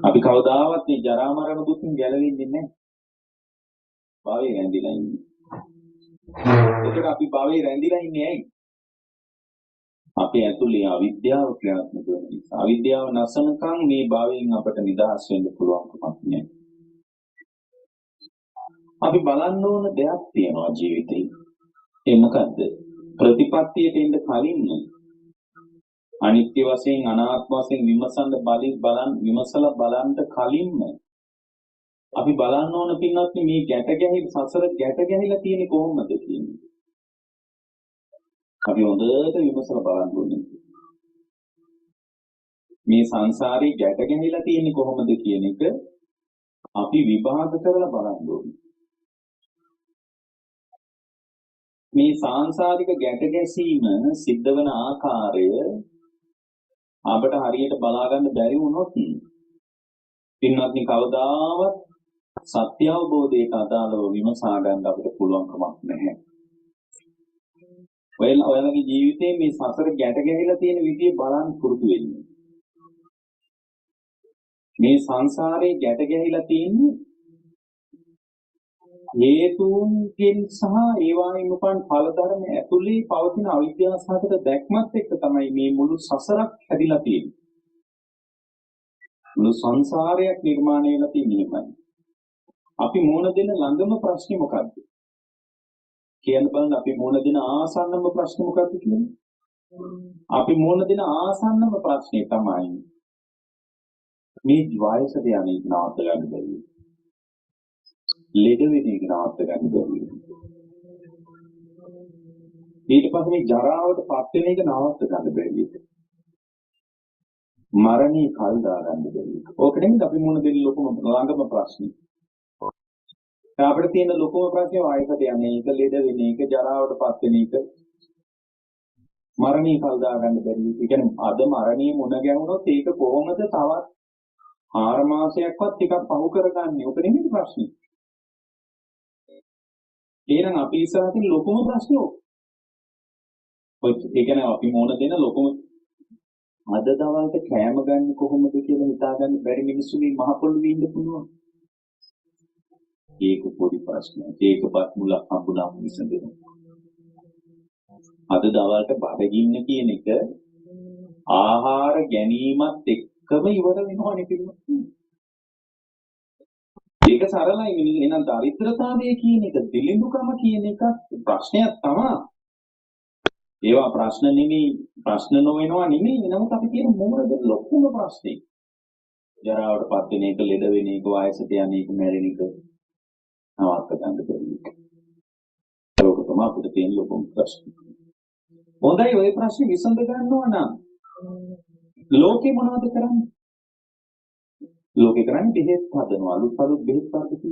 අපි කවදාවත් මේ ජරා මරණ දුකින් ගැලවෙන්නේ නැහැ. භවයේ රැඳිලා ඉන්නේ. ඒකට අපි භවයේ රැඳිලා ඉන්නේ ඇයි? අපි ඇතුලේ අවිද්‍යාව ක්‍රියාත්මක වෙන නිසා. අවිද්‍යාව නැසනකම් මේ භවයෙන් අපට නිදහස් වෙන්න පුළුවන් කමක් නැහැ. අපි බලන්න ඕන දෙයක් තියෙනවා ජීවිතේ. ඒ මොකද්ද? ප්‍රතිපත්තියට එන්න කලින් අනිත්‍ය වශයෙන් අනාත්ම වශයෙන් විමසලා බලන්න කලින්ම අපි බලන්න ඕන පින්වත් මේ ගැට ගැහිලා සසර ගැට ගැහිලා තියෙන්නේ කොහොමද කියන්නේ. අපි හොඳට විමසලා බලන්න ඕනේ. මේ සංසාරේ ගැට ගැහිලා තියෙන්නේ කොහොමද කියන එක අපි විභාග කරලා බලන්න ඕනේ. මේ සාංශාරික ගැට ගැසීම සිද්ධ වෙන ආකාරය අපිට හරියට බලා ගන්න බැරි වුණොත් පින්වත්නි කවදාවත් සත්‍ය අවබෝධයට අදාළව විමසා ගන්න අපිට පුළුවන් කමක් නැහැ. ඔයාලගේ ජීවිතේ මේ සසර ගැට ගැහිලා තියෙන විදිය බලන්න පුරුදු වෙන්න. මේ සංසාරේ ගැට ගැහිලා තියෙන්නේ හේතුන්ගෙන් සහ ඒවායින් උපන් ඵල ධර්ම ඇතුළේ පවතින අවිද්‍යාව සහගත දැක්මත් එක්ක තමයි මේ මුළු සසරක් හැදිලා තියෙන්නේ. මුළු සංසාරයක් නිර්මාණය වෙලා තියෙන්නේ. අපි මොන දෙන ළඟම ප්‍රශ්නේ මොකද්ද? කියන්න බලන්න අපි මොන දෙන ආසන්නම ප්‍රශ්නේ මොකද්ද කියන්නේ? අපි මොන දෙන ආසන්නම ප්‍රශ්නේ තමයි මේ වයසට යන්නේ නවත්ත ගන්න බැරි. ලෙඩ වෙන එක නවත්ත ගන්න බැරි. ඊට පස්සේ මේ ජරාවට පත් වෙන එක නවත්ත ගන්න බැරි. මරණේ කල් දා ගන්න බැරි. ඕක නෙමෙයි අපි මොන දෙන ලොකුම ළඟම ප්‍රශ්නේ. අපිට තියෙන ලොකුම ප්‍රශ්නේ වයසට යන්නේ එක, ලෙඩ වෙන එක, ජරාවට පත් වෙන එක. මරණේ කල් දා ගන්න බැරි. ඒ කියන්නේ අද මරණේ මුණ ගැහුනොත් ඒක කොහොමද තවත් 4 මාසයක්වත් ටිකක් පහු කරගන්නේ. ඕක නෙමෙයි ප්‍රශ්නේ. එහෙනම් අපි ඉස්සරහින් ලොකුම ප්‍රශ්නේ ඕක. ඒ කියන්නේ අපි මොන දෙන ලොකුම අද දවල්ට කෑම ගන්න කොහොමද කියලා හිතා ගන්න බැරි මිනිස්සු මේ මහ පොළොවේ ඉන්න පුළුවන්. ඒක පොඩි ප්‍රශ්නයක්. ඒකපත් මුලක් හම්බුනාම විසඳෙනවා. අද දවල්ට බඩගින්න කියන එක ආහාර ගැනීමත් එක්කම ඉවර වෙනවනේ පිළිගන්න. ඒක සරලයි. එහෙනම් දරිද්‍රතාවය කියන එක, දිලිඳුකම කියන එක ප්‍රශ්නයක් තමයි. ඒවා ප්‍රශ්න නෙමෙයි, ප්‍රශ්න නොවෙනවා නෙමෙයි. නමුත් අපි කියන මොනද ලොකුම ප්‍රශ්නේ? ජරාවට පත් වෙන එක, ලෙඩ වෙන එක, වයසට යන එක, මැරෙන එක නවත්ත ගන්න බැරි එක. ඒක තමයි අපිට තියෙන ලොකුම ප්‍රශ්නේ. හොඳයි ওই ප්‍රශ්නේ විසඳ ගන්නවා නම් ලෝකේ මොනවද කරන්නේ? ලෝකේ කරන්නේ බෙහෙත් හදනවා, අලුත් බෙහෙත් වර්ග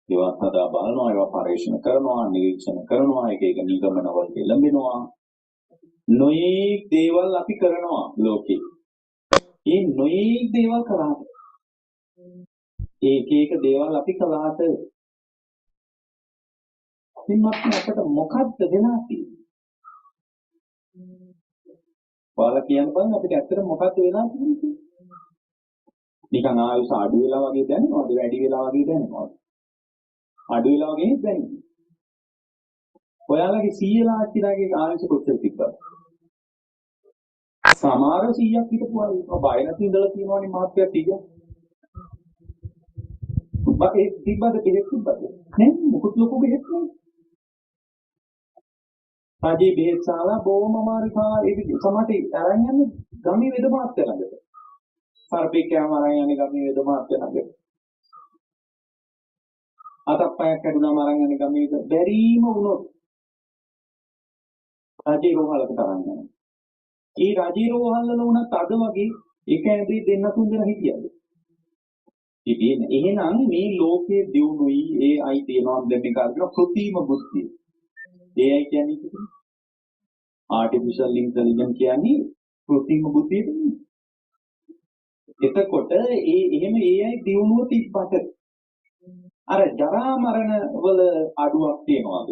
ඒවා හදා බලනවා, ඒවා පරීක්ෂණ කරනවා, නිරීක්ෂණ කරනවා, එක නිගමනවල එළඹෙනවා. නොයේ දේවල් අපි කරනවා ලෝකේ. මේ නොයේ දේවල් කරාට එක දේවල් අපි කළාට සින්වත් අපිට මොකද්ද වෙලා තියෙන්නේ? ඔයාලා කියන්න බලන්න අපිට ඇත්තට මොකද්ද වෙලා තියෙන්නේ? නිකන් ආයුෂ අඩු වෙලා වගේ දැනෙනවද? වැඩි වෙලා වගේ දැනෙනවද? අඩු වෙලා වගේ දැනෙනවා. ඔයාලගේ 100 ආච්චිලාගේ ආයුෂ කොච්චර තිබ්බද? සමහර 100ක් හිටපු අය බය නැති ඉඳලා තියෙනවනේ මහත්ය 100. ඒ තිබ්බද බෙහෙත් තිබ්බද? නේ මොකද ලොකු බෙහෙත් නේ. ආදී බෙහෙත් සාලා බොහොම අමාරුකා ඒක සමහරට අරන් යන්නේ ගමේ වෙද මාත්‍ය ළඟට. සර්පේකයම අරන් යන්නේ ගමේ වෙද මාත්‍ය ළඟට. අතප්පයක් කැඩුනම අරන් යන්නේ ගමේ බැරිම වුණොත් රජේ රෝහලකට අරන් යනවා. ඒ රජේ රෝහල් වල වුණත් අද වගේ එක ඇඳේ දෙන්න තුන් දෙනා හිටියද? ඉතින් එහෙනම් මේ ලෝකයේ දියුණුයි ඒ අයි තියනවා දැන් මේක අරගෙන කෘත්‍රිම බුද්ධිය. ඒ අයි කියන්නේ ආටිෆිෂල් ඉන්ටෙලිජන්ස් කියන්නේ කෘත්‍රිම බුද්ධිය නෙමෙයි. එතකොට එහෙම ඒ අයි දියුණුව තිබ්බට අර ජරා මරණ වල අඩුවක් තියනවාද?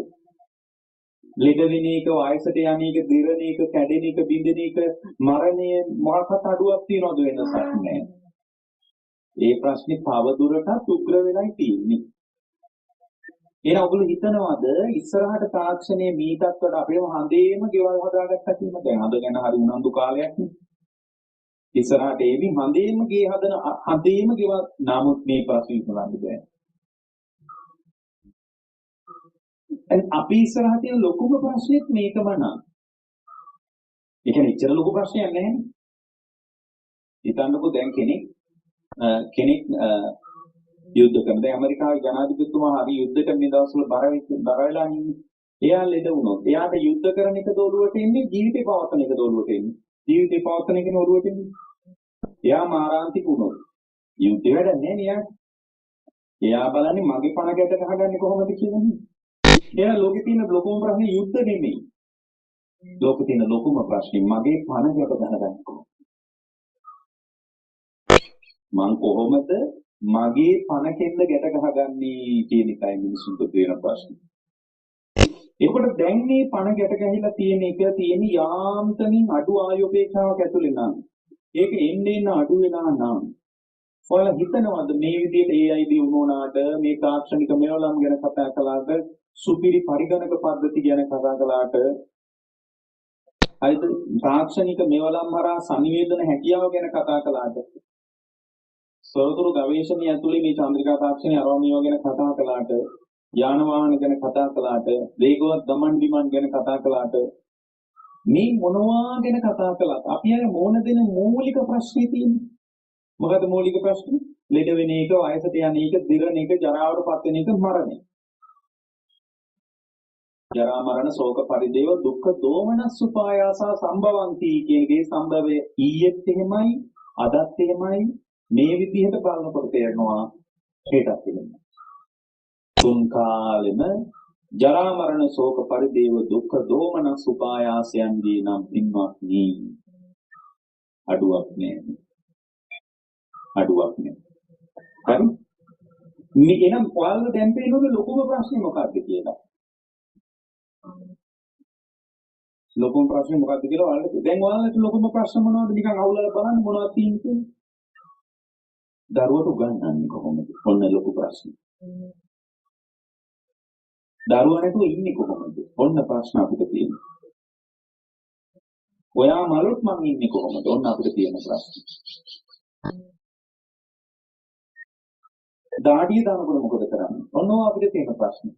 ලෙඩ වෙන එක, වයසට යන එක, දිරණ එක, කැඩෙන එක, බිඳෙන එක, මරණය මොකක්වත් අඩුවක් තියනවද වෙනසක් නැහැ. ඒ ප්‍රශ්නේ තව දුරටත් උග්‍ර වෙලයි තියෙන්නේ. එහෙනම් ඔයගොල්ලෝ හිතනවාද ඉස්සරහට තාක්ෂණයේ මීටත් වඩා අපේම හඳේම ගෙවල් හදාගත්තා කියලා? දැන් හඳ ගැන හරි උනන්දු කාලයක් නේ. ඉස්සරහට ඒවි හඳේම ගේ හදන හඳේම ගෙවල්. නමුත් මේ ප්‍රශ්නේ විසඳන්න බෑ. අපි ඉස්සරහ තියෙන ලොකුම ප්‍රශ්නේත් මේකම නෑ. ඒ කියන්නේ ඉච්චර ලොකු ප්‍රශ්නයක් නැහැ. හිතන්නකෝ දැන් කෙනෙක් යුද්ධ කරන. දැන් ඇමරිකාවේ ජනාධිපතිතුමා හරි යුද්ධයට මේ දවස්වල බර වෙලා ඉන්නේ. එයා ලෙඩ වුණොත් එයාට යුද්ධ කරන එක දෝලුවට එන්නේ ජීවිතේ පවත්වන එක දෝලුවට එන්නේ. ජීවිතේ පවත්වන එක නෝලුවට එන්නේ. එයා මාරාන්තික වුණොත් යුද්ධේ වැඩ නැහැ නේ එයාට. එයා බලන්නේ මගේ පණ ගැට ගහගන්නේ කොහොමද කියලා නේ. එයා ලෝකේ තියෙන ලොකුම ප්‍රශ්නේ යුද්ධ නෙමෙයි. ලෝකේ තියෙන ලොකුම ප්‍රශ්නේ මගේ පණ ගැට ගහගන්නේ කොහොමද? මං කොහොමද මගේ පණ කෙල්ල ගැට ගහගන්නේ කියන එකයි මිනිසුන්ට තියෙන ප්‍රශ්නේ. ඒකට දැන් මේ පණ ගැට ගැහිලා තියෙන එක තියෙන යාන්තමින් අඩු ආයෝපේක්ෂාවක් ඇතුලේ නම් ඒක එන්න අඩු වෙනා නම් ඔයාලා හිතනවද මේ විදිහට AID වුණාට මේ තාක්ෂණික මෙවලම් ගැන කතා කළාට සුපිරි පරිගණක පද්ධති ගැන කතා කළාට හරිද තාක්ෂණික මෙවලම් හරහා සංවේදන හැකියාව ගැන කතා කළාට සොරතුරු ගවේෂණය ඇතුලේ මේ චන්ද්‍රිකා තාක්ෂණය අරවමියව ගැන කතා කළාට යාන වාහන ගැන කතා කළාට වේගවත් ගමන් බිමන් ගැන කතා කළාට මේ මොනවා ගැන කතා කළාත් අපි අර මොන දෙන මූලික ප්‍රශ්නේ තියෙන්නේ මොකද මූලික ප්‍රශ්නේ ලෙඩ වෙන එක වයසට යන එක දිරණ එක ජරාවටපත් වෙන එක මරණය ජරා මරණ ශෝක පරිදේව දුක්ඛ දෝමනස් උපායාසා සම්භවಂತಿ කියන එකේ සම්භවය ඊයේත් එහෙමයි අදත් එහෙමයි මේ විදිහට බලනකොට තේරෙනවා හේතක් තිබෙනවා. තුන් කාලෙම ජරා මරණ ශෝක පරිදේව දුක්ඛ දෝමනස් උපායාසයන්ගේ නම් පින්වත්නි අඩුවක් නෑ. හරි? මේ එනම් ඔයාලට දැන් පේනොත් ලොකුම ප්‍රශ්නේ මොකක්ද කියලා. ලොකුම ප්‍රශ්නේ මොකක්ද කියලා ඔයාලට දැන් ඔයාලට ලොකුම ප්‍රශ්න මොනවද නිකන් අවුලලා බලන්න මොනවද තියෙන්නේ? දරුවට උගන්වන්නේ කොහොමද? ඔන්න ලොකු ප්‍රශ්නේ. දරුවා නැතුව ඉන්නේ කොහොමද? ඔන්න ප්‍රශ්න අපිට තියෙනවා. ඔයා මලොත් මං ඉන්නේ කොහොමද? ඔන්න අපිට තියෙන ප්‍රශ්නේ. දාඩිය දානකොට මොකද කරන්නේ? ඔන්න අපිට තියෙන ප්‍රශ්නේ.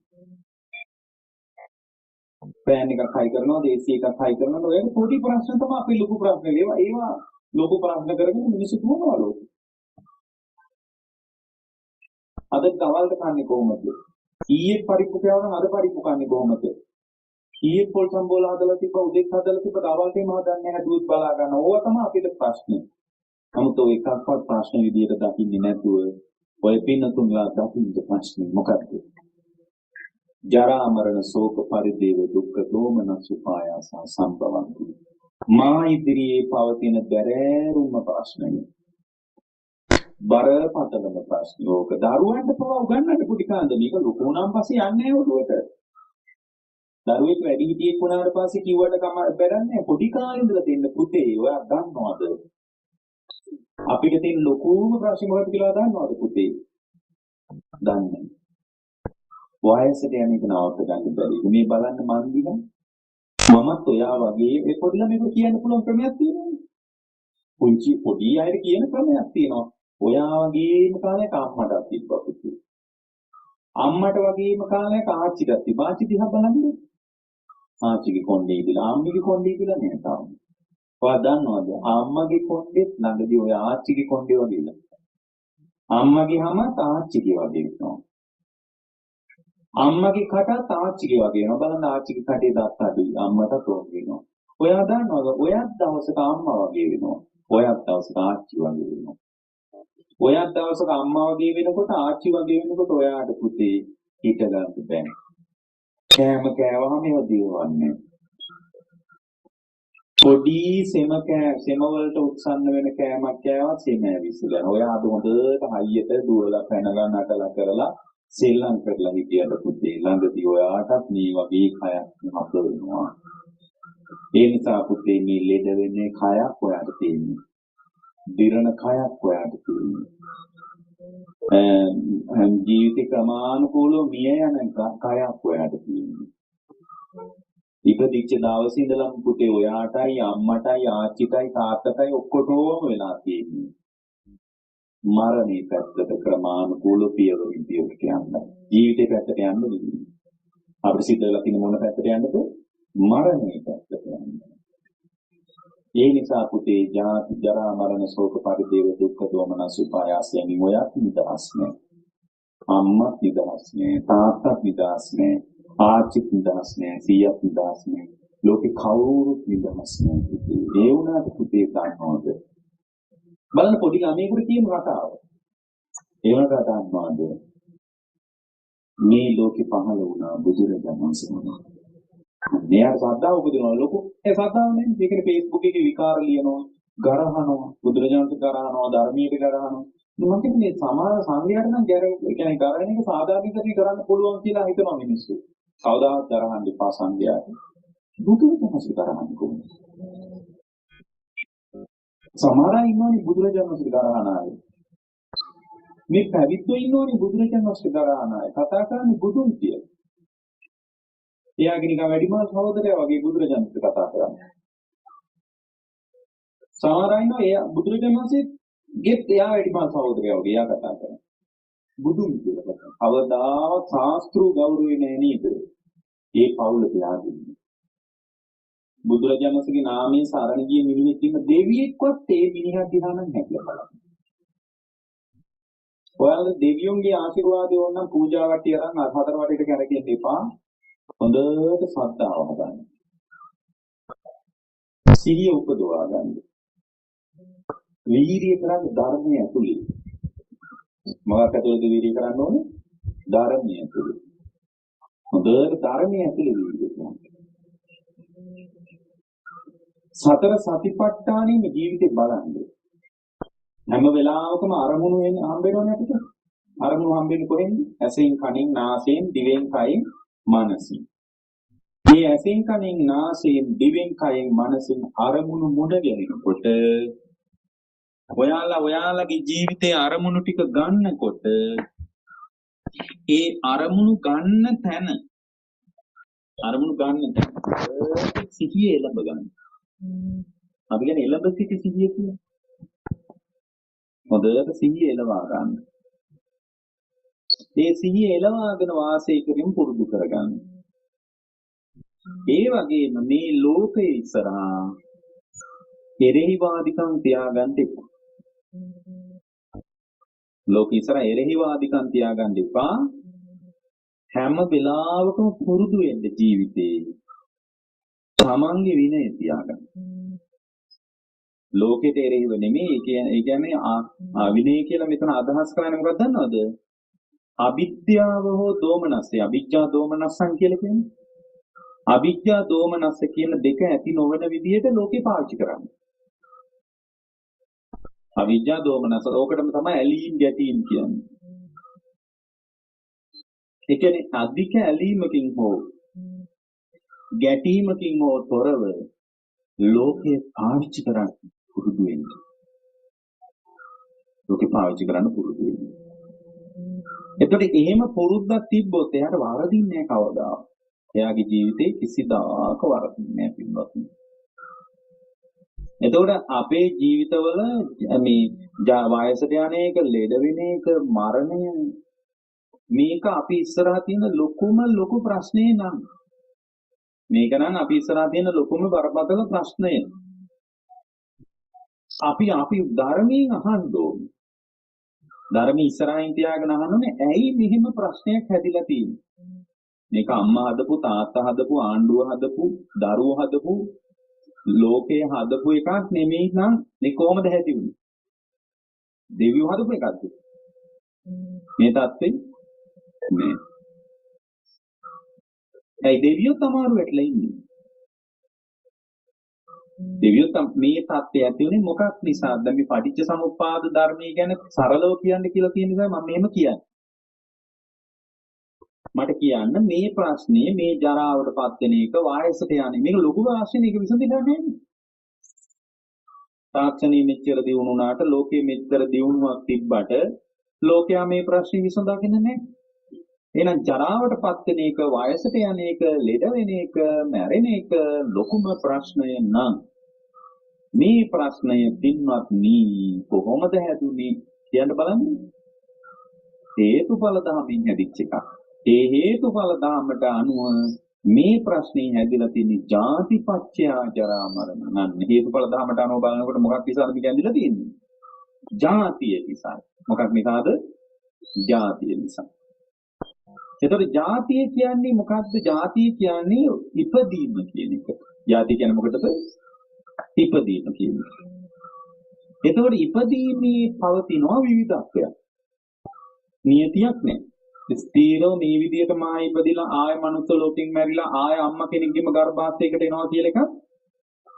පෑන් එකක් හයි කරනවද? AC එකක් හයි කරනවද? ඔය පොඩි ප්‍රශ්න තමයි අපි ලොකු ප්‍රශ්න. ඒවා ලොකු ප්‍රශ්න කරගෙන මිනිස්සු දුවනවලු. අද දවල්ට කන්නේ කොහොමද? ඊයේ පරිප්පු කෑවනම් අද පරිප්පු කන්නේ කොහොමද? ඊයේ පොල් සම්බෝල හදලා තිබ්බ උදේත් හදලා තිබ්බ දවල්ටම හදන්නේ නැහැ දුවත් බලා ගන්න. ඕවා තමයි අපිට ප්‍රශ්නේ. නමුත් ඔය එකක්වත් ප්‍රශ්න විදියට දකින්නේ නැතුව ඔය පින්නතුන්ලා දකින්න ප්‍රශ්නේ මොකක්ද? ජරා මරණ ශෝක පරිදේව දුක්ඛ දෝමනස් උපායාස සම්භවಂತಿ. මා ඉදිරියේ පවතින බැරෑරුම්ම ප්‍රශ්නයි. බරපතලම ප්‍රශ්න. ඕක දරුවන්ට පවා උගන්වන්න පුඩි කාන්ද මේක ලොකු වුණාන් පස්සේ යන්නේ නැහැ ඔළුවට. දරුවෙක් වැඩි හිටියෙක් වුණාට පස්සේ කිව්වට කම බැරන්නේ පොඩි කාලේ ඉඳලා තියෙන පුතේ ඔයා දන්නවද? අපිට තියෙන ලොකුම ප්‍රශ්නේ මොකක්ද කියලා දන්නවද පුතේ? දන්නේ. වයසට යන එක නවත්ත ගන්න බැරි. මේ බලන්න මන් දින මමත් ඔයා වගේ ඒ පොඩි ළමයෙකු කියන්න පුළුවන් ක්‍රමයක් තියෙනවා. පුංචි පොඩි අයට කියන ක්‍රමයක් තියෙනවා. ඔයා වගේම කාලයක අම්මටත් තිබ්බා පුතේ. අම්මට වගේම කාලයක ආච්චිටත් තිබ්බා. ආච්චි දිහා බලන්න. ආච්චිගේ කොණ්ඩේ ඉඳලා අම්මගේ කොණ්ඩේ ඉඳලා නෑ තාම. ඔයා දන්නවද? අම්මගේ කොණ්ඩෙත් ළඟදී ඔය ආච්චිගේ කොණ්ඩේ වගේ ඉන්න. අම්මගේ හැම ආච්චිගේ වගේ වෙනවා. අම්මගේ කටත් ආච්චිගේ වගේ වෙනවා. බලන්න ආච්චිගේ කටේ දත් අඩුයි. අම්මටත් ඕක වෙනවා. ඔයා දන්නවද? ඔයත් දවසක අම්මා වගේ වෙනවා. ඔයත් දවසක ආච්චි වගේ වෙනවා. ඔයත් දවසක අම්මා වගේ වෙනකොට ආච්චි වගේ වෙනකොට ඔයාට පුතේ හිත ගන්න බෑ. කෑම කෑවහම ඒව දිරවන්නේ. පොඩි සෙම වලට උත්සන්න වෙන කෑමක් කෑවත් සෙම ඇවිස්සලා. ඔයා අද හොඳට හයියට දුවලා පැනලා නටලා කරලා සෙල්ලම් කරලා හිටියද පුතේ ළඟදී ඔයාටත් මේ වගේ කයක් හම්බ වෙනවා. ඒ නිසා පුතේ මේ ලෙඩ වෙන්නේ කයක් ඔයාට තියෙන්නේ. දිරණ කයක් ඔයාට තියෙන්නේ. ජීවිත ක්‍රමානුකූලව මිය යන කයක් ඔයාට තියෙනවා. ඉපදිච්ච දවසේ ඉඳලම පුතේ ඔයාටයි අම්මටයි ආච්චිටයි තාත්තටයි ඔක්කොටම වෙලා තියෙන්නේ. මරණේ පැත්තට ක්‍රමානුකූලව පියවරින් පියවරට යන්න. ජීවිතේ පැත්තට යන්න නෙවෙයි. අපිට සිද්ධ වෙලා තියෙන මොන පැත්තට යන්නද? මරණේ පැත්තට යන්න. ඒ නිසා පුතේ ජාති ජරා මරණ ශෝක පරිදේව දුක්ඛ දෝමනස් උපායාසයෙන් ඔයත් නිදහස් නෑ. අම්මා නිදහස් නෑ. තාත්තා නිදහස් නෑ. ආච්චිත් නිදහස් නෑ. සීයාත් නිදහස් නෑ. ලෝකේ කවුරුත් නිදහස් නෑ. ඒ වුණාට පුතේ දන්නවද? බලන්න පොඩි ළමයෙකුට තියෙන රටාව. ඒ වුණාට දන්නවද? මේ ලෝකේ පහළ වුණා බුදුරජාණන් වහන්සේ. මෙයාට ශ්‍රද්ධාව උපදිනවා ලොකු. ඒ ශ්‍රද්ධාව නෙමෙයි. ඒකනේ Facebook එකේ විකාර ලියනවා, ගරහනවා, බුදුරජාණන්ට ගරහනවා, ධර්මයට ගරහනවා. මම කියන්නේ සමාජ සංගයයට නම් ඒ කියන්නේ ගරහන එක සාධාරණීකරණය කරන්න පුළුවන් කියලා හිතනවා මිනිස්සු. කවදාවත් ගරහන්න එපා සංගයයට. බුදුරජාණන්ට ගරහන්න කොහොමද? සමහර අය ඉන්නෝනේ බුදුරජාණන්ට ගරහන අය. මේ පැවිද්දෝ ඉන්නෝනේ බුදුරජාණන්ට ගරහන අය. කතා කරන්නේ බුදුන් කියලා. එයාගේ නිකන් වැඩිමහල් සහෝදරයා වගේ බුදුරජාණන්ට කතා කරන්නේ. සමහර අය ඉන්නවා එයා බුදුරජාණන් වහන්සේගෙත් එයා වැඩිමහල් සහෝදරයා වගේ එයා කතා කරන්නේ. බුදුන් කියලා කතා. අවදාවත් ශාස්ත්‍රීය ගෞරවය නෑ නේද? ඒ පවුල තියාගන්නේ. බුදුරජාණන් වහන්සේගේ නාමයෙන් සරණ ගිය මිනිහෙක් ඉන්න දෙවියෙක්වත් ඒ මිනිහා දිහා නම් හැකියාව බලන්න. ඔයාලා දෙවියන්ගේ ආශිර්වාදය ඕන නම් පූජා වට්ටිය අරන් හතර වටේට කරකෙන්න එපා. හොඳට ශ්‍රද්ධාව හදන්න. සිහිය උපදවා ගන්න. වීර්යය කරන්න ධර්මයේ ඇතුළේ. මොකක් ඇතුළේද වීර්යය කරන්න ඕනේ? ධර්මයේ ඇතුළේ. හොඳට ධර්මයේ ඇතුළේ වීර්යය කරන්න. සතර සතිපට්ඨානෙම ජීවිතේ බලන්න. හැම වෙලාවකම අරමුණු හම්බෙනවනේ අපිට. අරමුණු හම්බෙන්නේ කොහෙන්ද? ඇසෙන්, කනෙන්, නාසයෙන්, දිවෙන්, කයෙන්, මනසින්. මේ ඇසෙන්, කනෙන්, නාසයෙන්, දිවෙන්, කයෙන්, මනසින් අරමුණු මුණ ගැහෙනකොට ඔයාලගේ ජීවිතයේ අරමුණු ටික ගන්නකොට ඒ අරමුණු ගන්න තැන සිහිය එළඹ ගන්න. අපි කියන්නේ එළඹ සිටි සිහිය කියලා. හොඳට සිහිය එළවා ගන්න. ඒ සිහිය එළවාගෙන වාසය කිරීම පුරුදු කරගන්න. ඒ වගේම මේ ලෝකයේ ඉස්සරහා එරෙහිවාදිකම් තියාගන්න එපා. ලෝකයේ ඉස්සරහා එරෙහිවාදිකම් තියාගන්න එපා. හැම වෙලාවකම පුරුදු වෙන්න ජීවිතේ. තමන්ගේ විනය තියාගන්න. ලෝකෙට එරෙහිව නෙමෙයි. ඒ කියන්නේ විනය කියලා මෙතන අදහස් කරන්නේ මොකක්ද දන්නවද? අවිද්‍යාව හෝ දෝමනස්සය. අවිජ්ජා දෝමනස්සන් කියලා කියන්නේ. අවිජ්ජා දෝමනස්ස කියන දෙක ඇති නොවන විදිහට ලෝකේ පාවිච්චි කරන්නේ. අවිජ්ජා දෝමනස්ස ඕකටම තමයි ඇලීම් ගැටීම් කියන්නේ. ඒ කියන්නේ අධික ඇලීමකින් හෝ ගැටීමකින් හෝ තොරව ලෝකේ පාවිච්චි කරන්න පුරුදු වෙන්න. ලෝකේ පාවිච්චි කරන්න පුරුදු වෙන්න. එතකොට එහෙම පුරුද්දක් තිබ්බොත් එයාට වරදින්නේ නැහැ කවදා. එයාගේ ජීවිතේ කිසිදාක වරදින්නේ නැහැ පින්වත්නි. එතකොට අපේ ජීවිතවල මේ වයසට යන එක, ලෙඩ වෙන එක, මරණය මේක අපි ඉස්සරහා තියෙන ලොකු ප්‍රශ්නේ නම්. මේක නම් අපි ඉස්සරහා තියෙන ලොකුම බරපතල ප්‍රශ්නය. අපි ධර්මයෙන් අහන්න ඕනේ. ධර්මයේ ඉස්සරහින් තියාගෙන අහන්නේ ඇයි මෙහෙම ප්‍රශ්නයක් හැදිලා තියෙන්නේ? මේක අම්මා හදපු, තාත්තා හදපු, ආණ්ඩුව හදපු, දරුවෝ හදපු, ලෝකයේ හදපු එකක් නෙමෙයි නම් මේ කොහොමද හැදුනේ? දෙවියෝ හදපු එකක්ද? මේ தත්ත්වෙ නෑ. ඒ දෙවියෝ තමයි වැටලා ඉන්නේ. දෙවියෝ මේ தත්ත්වය ඇති උනේ මොකක් නිසාද? දැන් මේ පටිච්ච සමුප්පාද ධර්මයේ ගැන සරලව කියන්න කියලා තියෙන නිසා මම මෙහෙම කියන්නේ. මට කියන්න මේ ප්‍රශ්නේ මේ ජරාවටපත් වෙන එක වයසට යන්නේ මේක ලොකු ප්‍රශ්නයක්. ඒක විසඳෙන්නේ නැහැ. තාක්ෂණයේ මෙච්චර දියුණු වුණාට ලෝකයේ මෙච්චර දියුණුවක් තිබ්බට ලෝකයා මේ ප්‍රශ්නේ විසඳාගෙන නැහැ. එහෙනම් ජරාවටපත් වෙන එක, වයසට යන එක, ලෙඩ වෙන එක, මැරෙන එක ලොකුම ප්‍රශ්නය නම් මේ ප්‍රශ්නය පින්වත්නි කොහොමද හැදුනේ කියන්න බලන්න. හේතුඵල ධර්මයෙන් හැදිච්ච එකක්. ඒ හේතුඵල ධර්මයට අනුව මේ ප්‍රශ්නේ හැදිලා තියෙන්නේ ජාතිපච්චය ජරා මරණ. නම් හේතුඵල ධර්මයට අනුව බලනකොට මොකක් නිසාද මේක හැදිලා තියෙන්නේ? ජාතිය නිසා. මොකක් නිසාද? ජාතිය නිසා. එතකොට ජාතිය කියන්නේ මොකක්ද? ජාතිය කියන්නේ ඉපදීම කියන එක. ජාතිය කියන්නේ මොකටද? ඉපදීම කියන එක. එතකොට ඉපදීමේ පවතිනවා විවිධත්වයක්. නියතියක් නැහැ. ස්ථීරව මේ විදිහට මා ඉපදිලා ආය මනුස්ස ලෝකෙන් මැරිලා ආය අම්මා කෙනෙක්ගේම ගර්භාෂයකට එනවා කියලා එකක්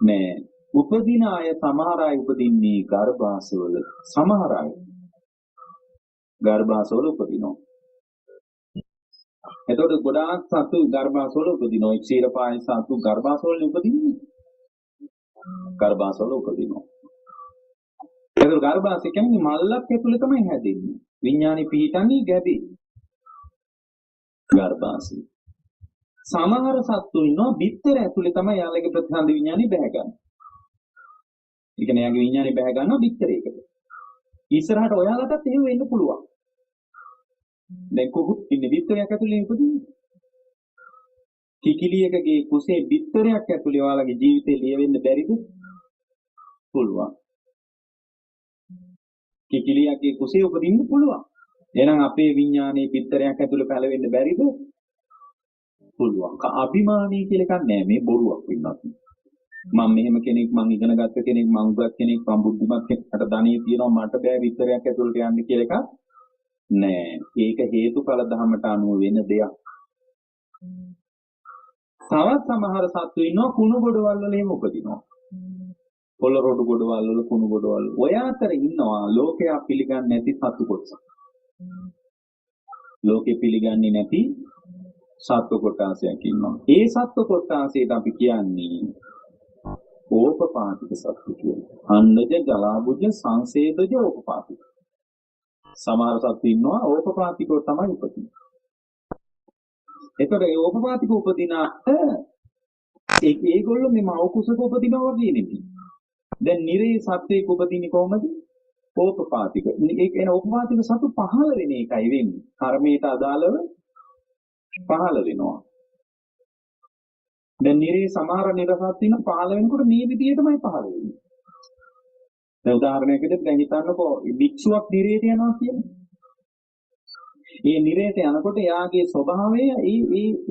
නෑ. උපදින අය සමහර අය උපදින්නේ ගර්භාෂවල. සමහර අය ගර්භාෂවල උපදිනවා. එතකොට ගොඩාක් සතු ගර්භාෂවල උපදිනවා. ක්ෂීරපාය සතු ගර්භාෂවල උපදින්නේ. ගර්භාෂවල උපදිනවා. ඒක ගර්භාෂය කියන්නේ මල්ලක් ඇතුලේ තමයි හැදෙන්නේ. විඥානේ පිහිටන්නේ ගැබේ. ගර්භාෂය. සමහර සත්තු ඉන්නවා බිත්තර ඇතුලේ තමයි යාළගේ ප්‍රතිසන්දි විඥානේ බැහැ ගන්න. ඒ කියන්නේ යාගේ විඥානේ බැහැ ගන්නවා බිත්තරයකට. ඉස්සරහට ඔයාලටත් එහෙම වෙන්න පුළුවන්. දැන් කොහොත් ඉන්නේ බිත්තරයක් ඇතුලේ ඉපදුනේ. කිකිලියකගේ කුසේ බිත්තරයක් ඇතුලේ ඔයාලගේ ජීවිතේ ලියවෙන්න බැරිද? පුළුවන්. කිකිලියකගේ කුසේ උපදින්න පුළුවන්. එහෙනම් අපේ විඥානයේ බිත්තරයක් ඇතුලේ පළවෙන්න බැරිද? පුළුවන්. අභිමානී කියලා එකක් නෑ මේ බොරුවක් වෙන්නත්. මම මෙහෙම කෙනෙක් මං ඉගෙන ගත්ත කෙනෙක් මං උගත් කෙනෙක් මං බුද්ධිමත් කෙනෙක් මට ධනෙ තියෙනවා මට බෑ විතරයක් ඇතුළට යන්න කියලා එකක් නෑ. ඒක හේතුඵල ධර්මයට අනුව වෙන දෙයක්. තවත් සමහර සත්තු ඉන්නවා කුණු ගොඩවල් වල එහෙම උපදිනවා. පොළ රොඩු ගොඩවල් වල කුණු ගොඩවල්. ඔය අතර ඉන්නවා ලෝකයා පිළිගන්නේ නැති සත්තු කොටසක්. ලෝකෙ පිළිගන්නේ නැති සත්ව කොටාසයක් ඉන්නවා. ඒ සත්ව කොටාසයට අපි කියන්නේ ඕපපාතික සත්තු කියලා. අන්නජ ජලාබුජ සංසේදජ ඕපපාතික. සමහර සත්තු ඉන්නවා ඕපපාතිකව තමයි උපදින්නේ. ඒතර ඒ ඕපපාතික උපදිනාට ඒගොල්ලෝ මේ මව කුසක උපදිනවා වගේ නෙමෙයි. දැන් නිරේ සත්වයක උපදින්නේ කොහමද? ඕපපාතික. ඒ කියන්නේ ඕපපාතික සතු පහළ වෙන එකයි වෙන්නේ. කර්මයට අදාළව පහළ වෙනවා. දැන් නිරේ සමහර නිරසත් ඉන්න පහළ වෙනකොට මේ විදිහටමයි පහළ වෙන්නේ. දැන් උදාහරණයකට දැන් හිතන්නකෝ භික්ෂුවක් නිරේට යනවා කියන්නේ. මේ නිරේට යනකොට එයාගේ ස්වභාවය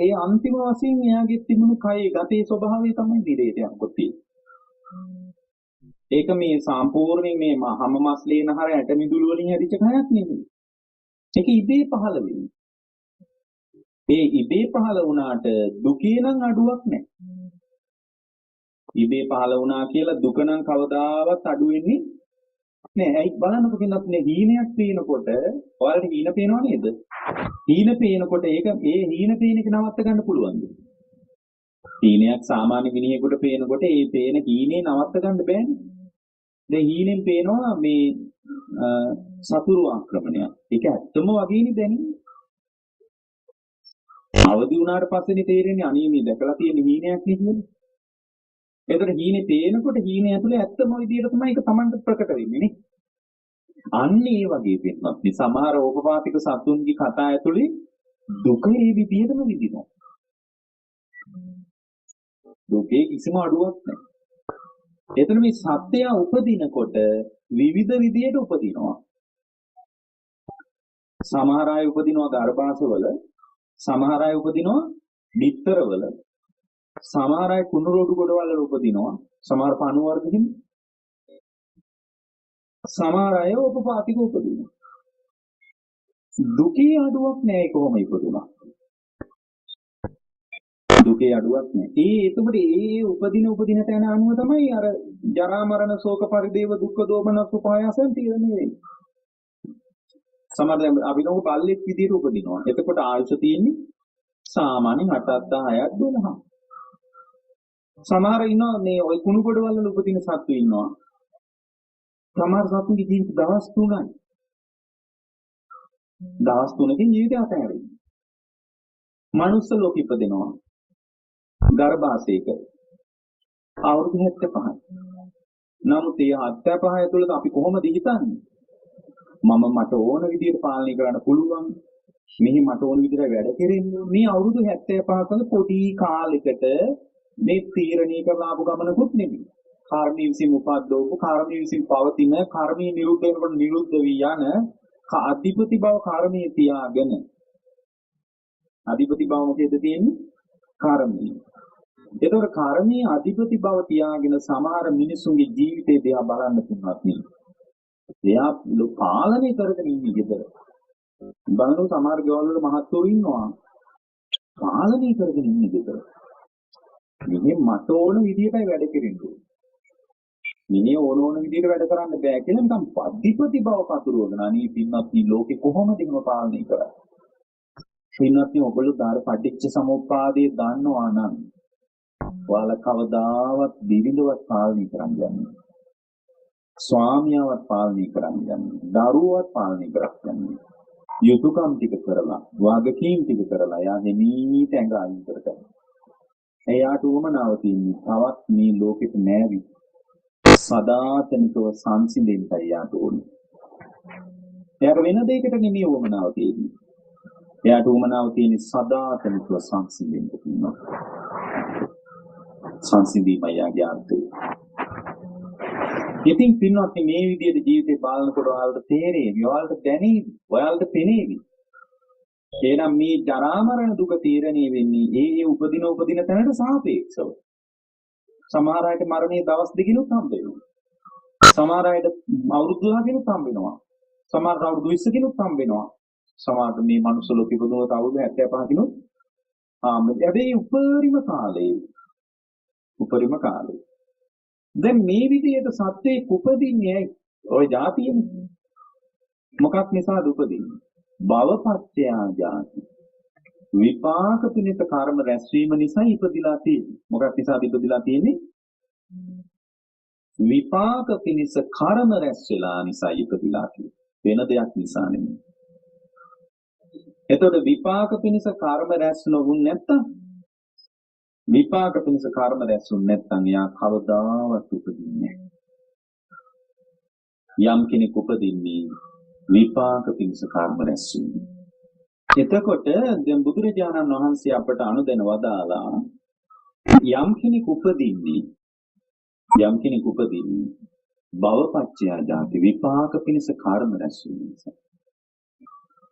ඒ අන්තිම වශයෙන් එයාගේ තිබුණු කයේ ගතේ ස්වභාවය තමයි නිරේට යනකොට තියෙන්නේ. ඒක මේ සම්පූර්ණයෙන් මේ හැම මස්ලේ නහර ඇට මිදුළු වලින් හැදිච්ච කයක් නෙමෙයි. ඒක ඉබේ පහළ වෙන්නේ. ඒ ඉබේ පහළ වුණාට දුකේ නම් අඩුවක් නැහැ. ඉබේ පහළ වුණා කියලා දුක නම් කවදාවත් අඩු වෙන්නේ නැහැ. ඒයි බලන්නකො පින්නත් මේ හීනයක් පේනකොට ඔයාලට හීන පේනව නේද? හීන පේනකොට ඒක ඒ හීන පේන එක නවත්ත ගන්න පුළුවන්ද? හීනයක් සාමාන්‍ය මිනිහෙකුට පේනකොට ඒ පේන හීනේ නවත්ත ගන්න බෑනේ. දැන් හීනෙන් පේනවා මේ සතුරු ආක්‍රමණයක්. ඒක ඇත්තම වගේනේ දැනෙන්නේ. අවදි වුණාට පස්සේනේ තේරෙන්නේ අනේ මේ දැකලා තියෙන හීනයක් නේ කියලා. ඒතර හීනේ පේනකොට හීනේ ඇතුලේ ඇත්තම විදියට තමයි ඒක Tamanට ප්‍රකට වෙන්නේ නේ. අන්න ඒ වගේ වෙනවා. මේ සමහර ඕපපාතික සතුන්ගේ කතා ඇතුලේ දුක ඒ විදියටම විඳිනවා. දුකේ කිසිම අඩුවක් නැහැ. එතන මේ සත්‍යය උපදිනකොට විවිධ විදියට උපදිනවා. සමහර අය උපදිනවා ගර්භාෂවල, සමහර අය උපදිනවා බිත්තරවල, සමහර අය කුණු රොඩු ගොඩවල් වල උපදිනවා, සමහර පණු වර්ගකින්, සමහර අය උපපාතික උපදිනවා. දුකේ අඩුවක් නැහැ කොහොම ඉපදුනා. දුකේ අඩුවක් නැහැ. එතකොට උපදින තැන අනුව තමයි අර ජරා මරණ ශෝක පරිදේව දුක්ඛ දෝමන සුපායසෙන් තීරණය වෙන්නේ. සමහර අපි නෝ බල්ලෙක් විදියට උපදිනවා. එතකොට ආයුෂ තියෙන්නේ සාමාන්‍යයෙන් 8ක් 10ක් 12ක්. සමහර ඉන්නවා මේ ওই කුණු ගොඩවල් වල උපදින සත්තු ඉන්නවා. සමහර සත්තුන්ගේ ජීවිත දවස් 3යි. දවස් 3කින් ජීවිතය අතහැරෙනවා. මනුස්ස ලෝකෙ ඉපදෙනවා. ගර්භාෂයක අවුරුදු 75. නමුත් ඒ 75 ඇතුළත අපි කොහොමද හිතන්නේ? මට ඕන විදිහට පාලනය කරන්න පුළුවන්. මෙහි මට ඕන විදිහට වැඩ කෙරෙන්නේ. මේ අවුරුදු 75 කල පොඩි කාලෙකට මේ තීරණය කරලා ආපු ගමනකුත් නෙමෙයි. කර්මී විසින් උපද්දවපු කර්මී විසින් පවතින කර්මී නිරුද්ධ වෙනකොට නිරුද්ධ වී යන අධිපති බව කර්මයේ තියාගෙන අධිපති බව මොකේද තියෙන්නේ? කර්මී. ඒතකොට කර්මී අධිපති බව තියාගෙන සමහර මිනිසුන්ගේ ජීවිතේ දිහා බලන්න පුළුවන් නේ. එයා පාලනය කරගෙන ඉන්නේ ගෙදර. බලන සමහර ගෙවල් වල මහත්වරු ඉන්නවා. පාලනය කරගෙන ඉන්නේ ගෙදර. මෙහෙ මට ඕන විදිහටයි වැඩ කෙරෙන්නේ. මිනිහ ඕන විදිහට වැඩ කරන්න බෑ කියලා නිකන් අධිපති බව පතුරවගෙන අනේ පින්වත් මේ ලෝකේ කොහොමද එහෙම පාලනය කරන්නේ? පින්වත් ඔයගොල්ලෝ දාර පටිච්ච සමුප්පාදයේ දන්නවා නම් ඔයාලා කවදාවත් බිරිඳවත් පාලනය කරන්න යන්නේ. ස්වාමියාවත් පාලනය කරන්න යන්නේ. දරුවවත් පාලනය කරන්න යන්නේ. යුතුයකම් ටික කරලා, වාගකීම් ටික කරලා යා හෙමීට ඇඟ අයින් කරගන්න. එයාට උවමනාව තියෙන්නේ තවත් මේ ලෝකෙට නැවි සදාතනිකව සංසිඳෙන්නයි යාට ඕනේ. එයාට වෙන දෙයකට නෙමෙයි උවමනාව තියෙන්නේ. එයාට උවමනාව තියෙන්නේ සදාතනිකව සංසිඳෙන්න තියෙනවා. සංසිඳීමයි යාගේ අර්ථය. ඉතින් පින්වත් මේ විදිහට ජීවිතේ පාලන කොට ඔයාලට තේරෙවි, ඔයාලට දැනෙවි, ඔයාලට පෙනේවි. එහෙනම් මේ ජරා මරණ දුක තීරණය වෙන්නේ ඒ උපදින තැනට සාපේක්ෂව. සමහර අයට මරණයේ දවස් දෙකකිනුත් හම්බ වෙනවා. සමහර අයට අවුරුදු 10කිනුත් හම්බ වෙනවා. සමහර අවුරුදු 20කිනුත් හම්බ වෙනවා. සමහර මේ මනුස්ස ලෝකෙ ඉපදුනොත් අවුරුදු 75කිනුත් හැබැයි උපරිම කාලේ. දැන් මේ විදිහට සත්‍යයේ උපදින්නේ ඇයි? ඔය જાතියනේ. මොකක් නිසාද උපදින්නේ? භවපත්‍යා ජාති. විපාක පිණිස කර්ම රැස්වීම නිසා ඉපදිලා තියෙන්නේ. මොකක් නිසාද ඉපදිලා තියෙන්නේ? විපාක පිණිස කර්ම රැස් වෙලා නිසා ඉපදිලා තියෙන්නේ. වෙන දෙයක් නිසා නෙමෙයි. එතකොට විපාක පිණිස කර්ම රැස් නොවුන් නැත්තම් විපාක පිණිස කර්ම රැස්ුන් නැත්නම් යා කවදාවත් උපදින්නේ නැහැ. යම් කෙනෙක් උපදින්නේ විපාක පිණිස කර්ම රැස්ුන්. එතකොට දැන් බුදුරජාණන් වහන්සේ අපට අනුදැන වදාලා යම් කෙනෙක් උපදින්නේ භවපච්චය ජාති විපාක පිණිස කර්ම රැස්ුන් නිසා.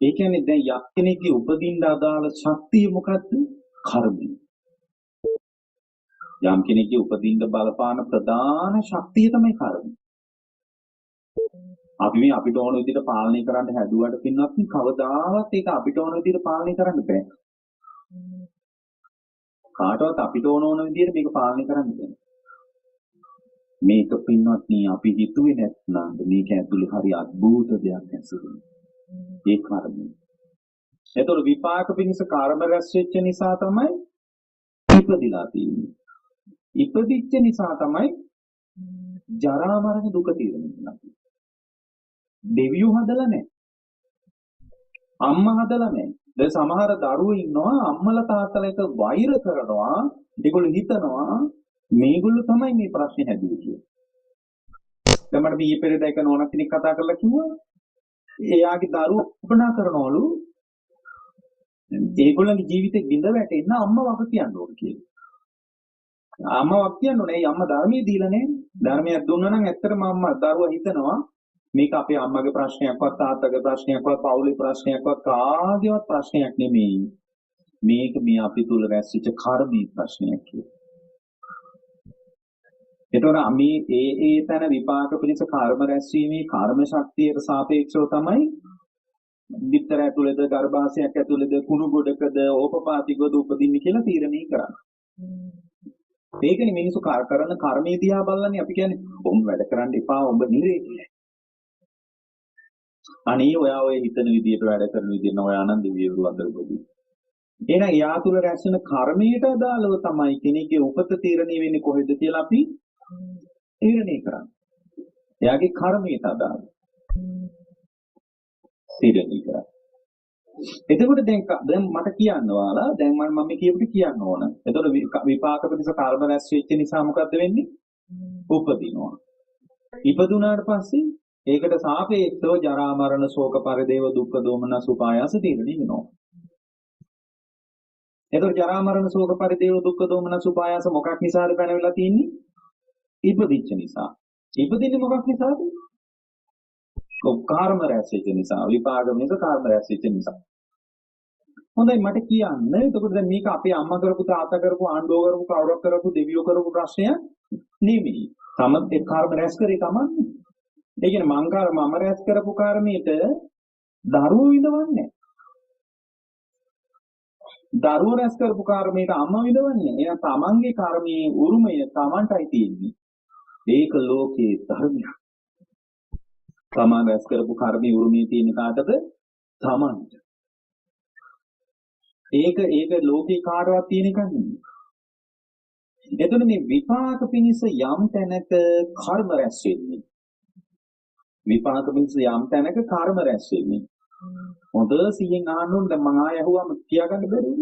ඒ කියන්නේ දැන් යක් කෙනෙක්ගේ උපදින්න අදාළ ශක්තිය මොකද්ද? කර්මය. යම් කෙනෙක්ගේ උපදින්න බලපාන ප්‍රධාන ශක්තිය තමයි කර්ම. අපි මේ අපිට ඕන විදිහට පාලනය කරන්න හැදුවට පින්නත් කවදාවත් ඒක අපිට ඕන විදිහට පාලනය කරන්න බෑ. කාටවත් අපිට ඕන විදිහට මේක පාලනය කරන්න බෑ. මේක පින්නත් අපි හිතුවේ නැත්නම් මේක ඇතුලේ හරි අద్భుත දෙයක් ඇසුරුනේ. ඒ කර්මය. ඒතකොට විපාක පිණිස කර්ම රැස් වෙච්ච නිසා තමයි ඉපදිලා තියෙන්නේ. ඉපදිච්ච නිසා තමයි ජරා මරණ දුක තීරණය වෙන්නේ. දෙවියෝ හදලා නැහැ. අම්මා හදලා නැහැ. දැන් සමහර දරුවෝ ඉන්නවා අම්මලා තාත්තලා එක වෛර කරනවා. ඒගොල්ලෝ හිතනවා මේගොල්ලෝ තමයි මේ ප්‍රශ්නේ හැදුවේ කියලා. දැන් මට ඊයේ පෙරේද එක නෝනක් කෙනෙක් කතා කරලා කිව්වා එයාගේ දරුවෝ උපනා කරනවලු ඒගොල්ලන්ගේ ජීවිතේ බිඳ වැටෙන්න අම්මා වග කියන්න ඕන කියලා. අම්මා වක් කියන්නේ නෑ අම්මා ධර්මයේ දීලා නෑ. ධර්මයක් දුන්නා නම් ඇත්තටම අම්මා දරුවා හිතනවා මේක අපේ අම්මගේ ප්‍රශ්නයක්වත් තාත්තගේ ප්‍රශ්නයක්වත් පවුලේ ප්‍රශ්නයක්වත් කාගේවත් ප්‍රශ්නයක් නෙමෙයි. මේක මේ අපි තුල රැස්විච්ච කර්මී ප්‍රශ්නයක් කියලා. ඒතකොට මේ ඒ තන විපාක පිණිස කර්ම රැස්වීමේ කර්ම ශක්තියට සාපේක්ෂව තමයි විතර ඇතුළේද ගර්භාෂයක් ඇතුළේද කුණු ගොඩකද ඕපපාතිකවද උපදින්නේ කියලා තීරණය කරන්නේ. ඒකනේ මිනිස්සු කරන කර්මයේ දිහා බලන්නේ අපි කියන්නේ ඔම් වැඩ කරන්න එපා ඔබ නිරේ. අනේ ඔයා ඔය හිතන විදියට වැඩ කරන විදියට ඔය ආනන්ද විවරු අතරපොදී. එහෙනම් යා තුල රැස්වෙන කර්මයට අදාළව තමයි කෙනෙක්ගේ උපත තීරණය වෙන්නේ කොහෙද කියලා අපි තීරණය කරන්නේ. එයාගේ කර්මයට අදාළව තීරණය කරන්නේ. එතකොට දැන් මට කියන්න ඔයාලා දැන් මම මේ කියපිට කියන්න ඕන. එතකොට විපාක පිටස කර්ම රැස් වෙච්ච නිසා මොකද්ද වෙන්නේ? උපදිනවා. ඉපදුනාට පස්සේ ඒකට සාපේක්ෂව ජරා මරණ ශෝක පරිදේව දුක්ඛ දෝමනස් උපායාස තීරණය වෙනවා. එතකොට ජරා මරණ ශෝක පරිදේව දුක්ඛ දෝමනස් උපායාස මොකක් නිසාද පැනවිලා තියෙන්නේ? ඉපදිච්ච නිසා. ඉපදින්නේ මොකක් නිසාද? කර්ම රැස් වෙච්ච නිසා. විපාක නිසා කර්ම රැස් වෙච්ච නිසා. හොඳයි මට කියන්න. එතකොට දැන් මේක අපේ අම්මා කරපු තාත්තා කරපු ආණ්ඩුව කරපු කවුරුත් කරපු දෙවියෝ කරපු ප්‍රශ්නයක් නෙමෙයි. තමත් ඒ කර්ම රැස් කරේ තමන්නේ. ඒ කියන්නේ මම රැස් කරපු කර්මයට දරුවෝ විඳවන්නේ. දරුවෝ රැස් කරපු කර්මයට අම්මා විඳවන්නේ. එහෙනම් තමන්ගේ කර්මයේ උරුමය තමන්ටයි තියෙන්නේ. ඒක ලෝකේ ධර්මයක්. තමන් රැස් කරපු කර්මයේ උරුමය තියෙන කාටද? තමන්ට. ඒක ලෝකේ කාටවත් තියෙන එකක් නෙමෙයි. එතන මේ විපාක පිණිස යම් තැනක කර්ම රැස් වෙන්නේ. විපාක පිණිස යම් තැනක කර්ම රැස් වෙන්නේ. හොඳ සිහින් අහන්න ඕනේ. දැන් මම ආය අහුවම කියාගන්න බැරිද?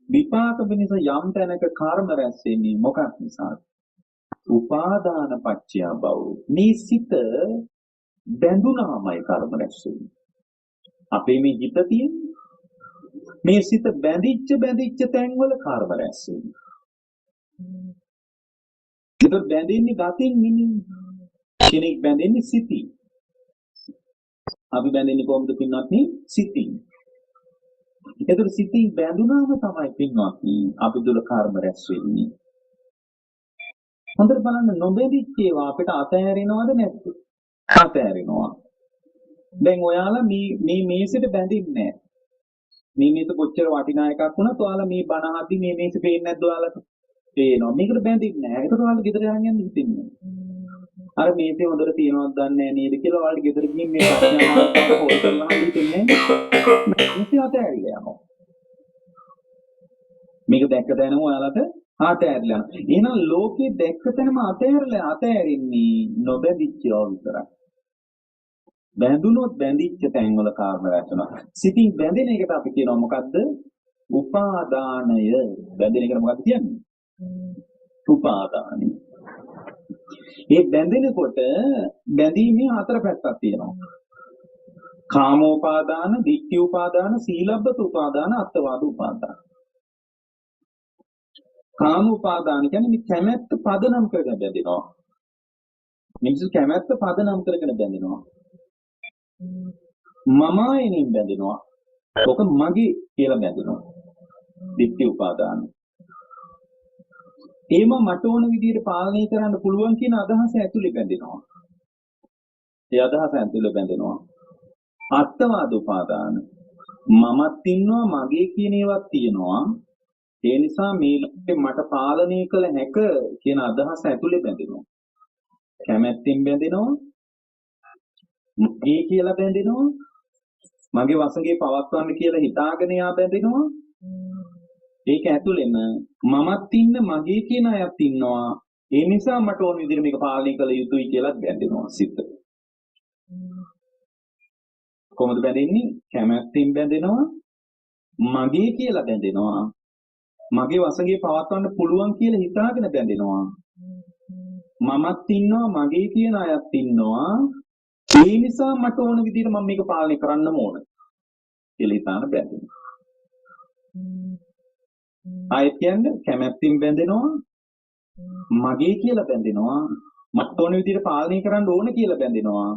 විපාක පිණිස යම් තැනක කර්ම රැස් වෙන්නේ මොකක් නිසාද? උපාදාන පත්‍ය භව. මේ සිත බැඳුනාමයි කර්ම රැස් වෙන්නේ. අපේ මේ හිත තියෙන්නේ මේ සිත බැඳිච්ච තැන්වල කර්ම රැස් වෙන්නේ. ඒක බැඳෙන්නේ ගතින් නෙමෙයි. කෙනෙක් බැඳෙන්නේ සිතින්. අපි බැඳෙන්නේ කොහොමද පින්වත්නි? සිතින්. ඒතර සිතින් බැඳුනාම තමයි පින්වත්නි අපි දුල කර්ම රැස් වෙන්නේ. හොඳට බලන්න නොබැඳිච්ච ඒවා අපිට අතහැරෙනවද නැද්ද? අතහැරෙනවා. දැන් ඔයාලා මේ මේසෙට බැඳින්නේ නැහැ. මේ මේක කොච්චර වටිනා එකක් වුණත් ඔයාලා මේ බණ අහද්දි මේ මේක පේන්නේ නැද්ද ඔයාලට? පේනවා. මේකට බැඳින්නේ නැහැ. ඒකට ඔයාලා ගෙදර යන්න හිතෙන්නේ. අර මේකේ හොඳට තියනවද දන්නේ නැහැ නේද කියලා ඔයාලට ගෙදර ගිහින් මේ ප්‍රශ්න හොල් කරලා හිතෙන්නේ. මේක අතහැරිලා යනවා. මේක දැක්ක තැනම ඔයාලට අතහැරිලා යනවා. එහෙනම් ලෝකේ දැක්ක තැනම අතහැරින්නේ නොබැඳිච්චව විතරයි. බැඳුනොත් බැඳිච්ච තැන්වල කාර්ම රැස්නවා. සිතින් බැඳෙන එකට අපි කියනවා මොකද්ද? උපාදානය. බැඳෙන එකට මොකක්ද කියන්නේ? උපාදානයි. ඒ බැඳෙනකොට බැඳීමේ හතර පැත්තක් තියෙනවා. කාමෝපාදාන, ditthi උපාදාන, සීලබ්බත උපාදාන, අත්වාද උපාදාන. කාම උපාදාන කියන්නේ මේ කැමැත්ත පදනම් කරගෙන බැඳෙනවා. මිනිස්සු කැමැත්ත පදනම් කරගෙන බැඳෙනවා. මමයිනින් බැඳෙනවා. ඔක මගේ කියලා බැඳෙනවා. ditthi උපාදාන. ඒම මට ඕන විදිහට පාලනය කරන්න පුළුවන් කියන අදහස ඇතුලේ බැඳෙනවා. ඒ අදහස ඇතුලේ බැඳෙනවා. අත්වාද උපාදාන. මමත් ඉන්නවා මගේ කියන ඒවාත් තියෙනවා. ඒ නිසා මේ ලෝකේ මට පාලනය කළ හැක කියන අදහස ඇතුලේ බැඳෙනවා. කැමැත්තෙන් බැඳෙනවා. මගේ කියලා බැඳෙනවා. මගේ වසඟේ පවත්වන්න කියලා හිතාගෙන යා බැඳෙනවා. ඒක ඇතුළෙම මමත් ඉන්න මගේ කියන අයත් ඉන්නවා. ඒ නිසා මට ඕන විදිහට මේක පාලනය කළ යුතුයි කියලා බැඳෙනවා සිත. කොහොමද බැඳෙන්නේ? කැමැත්තෙන් බැඳෙනවා. මගේ කියලා බැඳෙනවා. මගේ වසඟේ පවත්වන්න පුළුවන් කියලා හිතාගෙන බැඳෙනවා. මමත් ඉන්නවා මගේ කියන අයත් ඉන්නවා. ඒ නිසා මට ඕන විදිහට මම මේක පාලනය කරන්න ඕන කියලා හිතාන බැඳෙනවා. ආයෙත් කියන්නේ කැමැත්තෙන් බැඳෙනවා මගේ කියලා බැඳෙනවා මට ඕන විදිහට පාලනය කරන්න ඕන කියලා බැඳෙනවා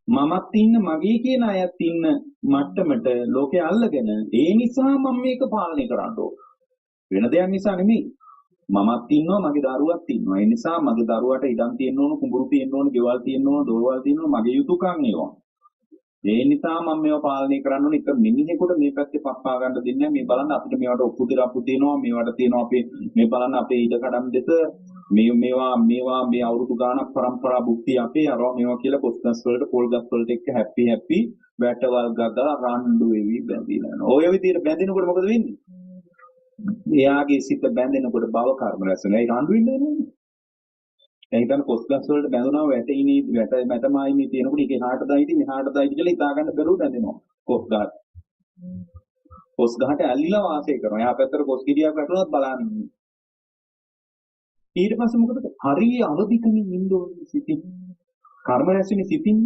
මමත් ඉන්න මගේ කියන අයත් ඉන්න මට්ටමට ලෝකේ අල්ලගෙන ඒ නිසා මම මේක පාලනය කරන්න ඕන වෙන දෙයක් නිසා නෙමෙයි මමත් ඉන්නවා මගේ දරුවත් ඉන්නවා ඒ නිසා මගේ දරුවාට ඉඩම් තියෙන්න ඕන කුඹුරු තියෙන්න ඕන ගෙවල් තියෙන්න ඕන දොරවල් තියෙන්න ඕන මගේ යුතුයකම් ඒවා ඒ නිසා මම මේවා පාලනය කරන්න ඕන එක මිනිහෙකුට මේ පැත්තේ පප්පා ගන්න දෙන්නේ නැහැ මේ බලන්න අපිට මේවට ඔප්පු තිරා අප්පු තියෙනවා මේවට තියෙනවා අපේ මේ බලන්න අපේ ඊට කඩම් දෙක මේවා මේ අවුරුදු ගානක් પરම්පරා බුද්ධි අපේ අරවා මේවා කියලා පොස්ගස් වලට පොල් ගස් වලට එක්ක හැපි වැටවල් ගදලා රණ්ඩු වෙවි බැඳිලා යනවා ඔය විදිහට බැඳිනකොට මොකද වෙන්නේ එයාගේ සිත බැඳෙනකොට භව කර්ම රැස් වෙනවා ඒ රණ්ඩු වෙන්නේ නේද එහෙනම් පොස්ගස් වලට බැඳුනම වැටෙන්නේ මැටමයි මේ තියෙනකොට ඒක එහාට දායිති මෙහාට දායිති කියලා හිතා ගන්න බැරුව බැඳෙනවා පොස්ගස් කොස් ගහට ඇල්ලිලා වාසය කරනවා. එහා පැත්තට කොස් ගෙඩියක් වැටුණොත් බලන්න. ඊට පස්සේ මොකද? හරිය අවදිකමින් ඉන්න ඕනේ සිතින්. කර්ම රැස්වෙන්නේ සිතින්.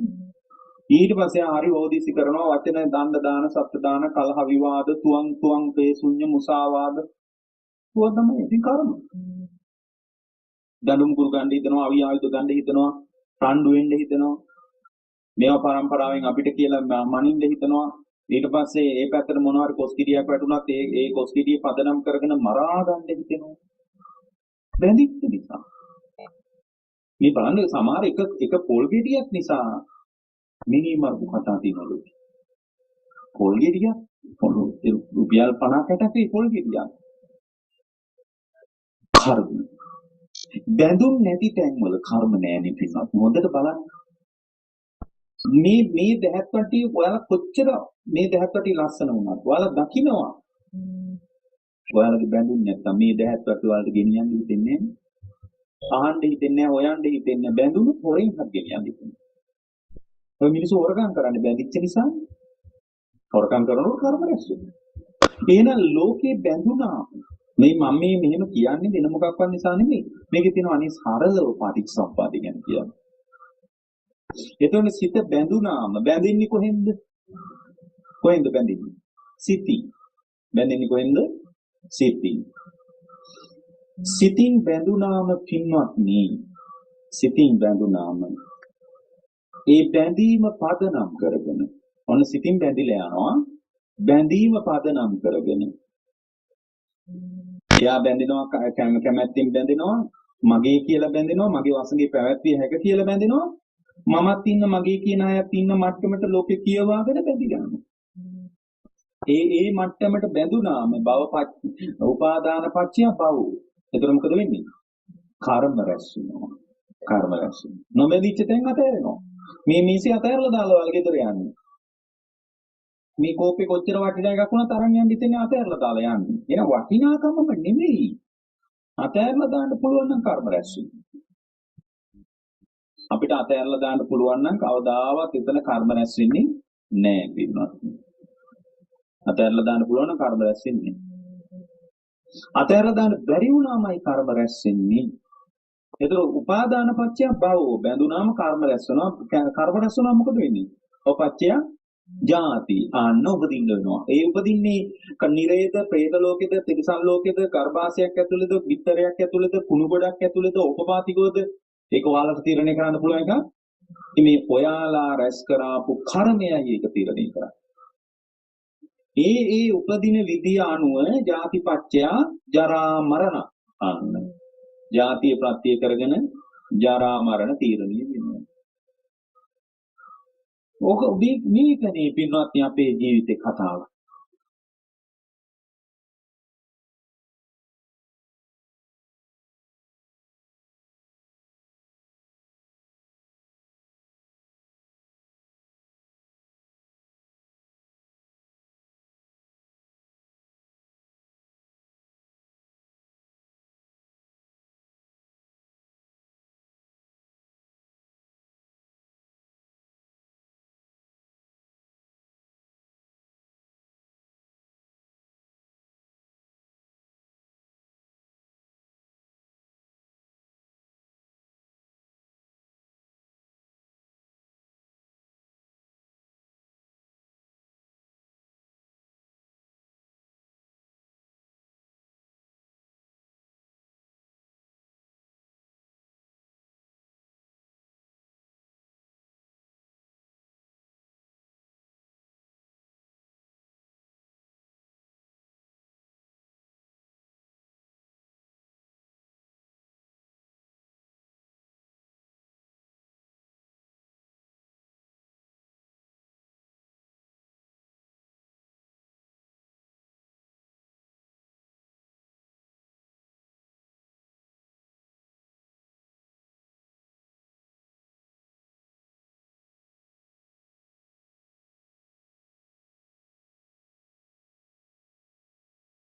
ඊට පස්සේ හරි ඕදිසි කරනවා වචන දණ්ඩ දාන සත්ත්‍ය දාන කලහ විවාද තුවන් පේ ශුන්‍ය මුසාවාද. ඒවා තමයි ඉතින් කර්ම. දඬුම් කුරු ගන්න හිතනවා, අවිය ආයුධ ගන්න හිතනවා, රණ්ඩු වෙන්න හිතනවා. මේවා පරම්පරාවෙන් අපිට කියලා මනින්න හිතනවා. ඊට පස්සේ ඒ පැත්තට මොනවා හරි කොස්කිඩියක් වැටුණත් ඒ කොස්කිඩිය පදනම් කරගෙන මරා ගන්න හිතෙනවා. බැඳිච්ච නිසා. මේ බලන්න සමහර එක පොල් ගෙඩියක් නිසා මිනිමරු කතා තියෙනලු. පොල් ගෙඩියක් රුපියල් 50කට ඒ පොල් ගෙඩියක්. කර්ම. බැඳුම් නැති තැන්වල කර්ම නැහැ පිටුනත්. හොඳට බලන්න. මේ දහත් වටි ඔයාලා කොච්චර මේ දහත් වටි ලස්සන වුණත් ඔයාලා දකින්නවා. ඔයාලගේ බැඳුම් නැත්තම් මේ දහත් වටි වලට ගෙනියන්න හිතෙන්නේ නැහැ. අහන්න හිතෙන්නේ නැහැ, හොයන්න හිතෙන්නේ නැහැ. බැඳුණු හොරෙන් හත් ගෙනියන්න හිතෙන්නේ. ඔය මිනිස්සු හොරකම් කරන්නේ බැඳිච්ච නිසා. හොරකම් කරනකොට කර්ම රැස් වෙනවා. එහෙනම් ලෝකේ බැඳුනා මේ මම මෙහෙම කියන්නේ වෙන මොකක්වත් නිසා නෙමෙයි. මේකේ තියෙන අනිත් සරලව පටිච්චසමුප්පාදය ගැන කියන්නේ. එතකොට සිත බැඳුනාම බැඳින්නේ කොහෙන්ද? කොහෙන්ද බැඳින්නේ? සිතින්. බැඳින්නේ කොහෙන්ද? සිතින්. සිතින් බැඳුනාම පින්වත්නි, සිතින් බැඳුනාම ඒ බැඳීම පදනම් කරගෙන ඔන්න සිතින් බැඳිලා යනවා. බැඳීම පදනම් කරගෙන එයා බැඳෙනවා කැමැත්තෙන් බැඳෙනවා, මගේ කියලා බැඳෙනවා, මගේ වසඟේ පැවැත්විය හැක කියලා බැඳෙනවා. මමත් ඉන්න මගේ කියන අයත් ඉන්න මට්ටමට ලෝකේ කියවාගෙන බැඳිලා යනවා. ඒ මට්ටමට බැඳුනාම උපාදාන පත්‍ය භව. එතකොට මොකද වෙන්නේ? කර්ම රැස් වෙනවා. කර්ම රැස් වෙනවා. නොමෙදිච්ච තැන් අතහැරෙනවා. මේ මිනිස්සු අතහැරලා දාලා වල ගෙදර යන්නේ. මේ කෝපේ කොච්චර වටිනා එකක් වුණත් අරන් යන්න ඉතින් අතහැරලා දාලා යන්නේ. එන වටිනාකමම නෙමෙයි. අතහැරලා දාන්න පුළුවන් නම් කර්ම රැස් වෙනවා. අපිට අතහැරලා දාන්න පුළුවන් නම් කවදාවත් එතන කර්ම රැස් වෙන්නේ නැහැ පින්වත්. අතහැරලා දාන්න පුළුවන් නම් කර්ම රැස් වෙන්නේ නැහැ. අතහැරලා දාන්න බැරි වුණාමයි කර්ම රැස් වෙන්නේ. ඒතර උපාදාන පත්‍ය භව බැඳුනාම කර්ම රැස් වෙනවා. කර්ම රැස් වෙනවා මොකද වෙන්නේ? ඔපත්‍ය ජාති ආන්න උපදින්න වෙනවා. ඒ උපදින්නේ නිරේත, പ്രേත ලෝකෙද, තිරිසන් ලෝකෙද, ගර්භාෂයක් ඇතුළේද, විතරයක් ඇතුළේද, කුණු ගොඩක් ඇතුළේද, ඕපපාතිකවද? ඒක ඔයාලට තීරණය කරන්න පුළුවන් එක. මේ ඔයාලා රැස් කරාපු කර්මයයි ඒක තීරණය කරන්නේ. ඒ උපදින විදිය අනුව ජාතිපත්‍ය ජරා මරණ අන්න. ජාතිය ප්‍රත්‍ය කරගෙන ජරා මරණ තීරණය වෙනවා. ඕක මේකනේ පින්වත්නි අපේ ජීවිතේ කතාව.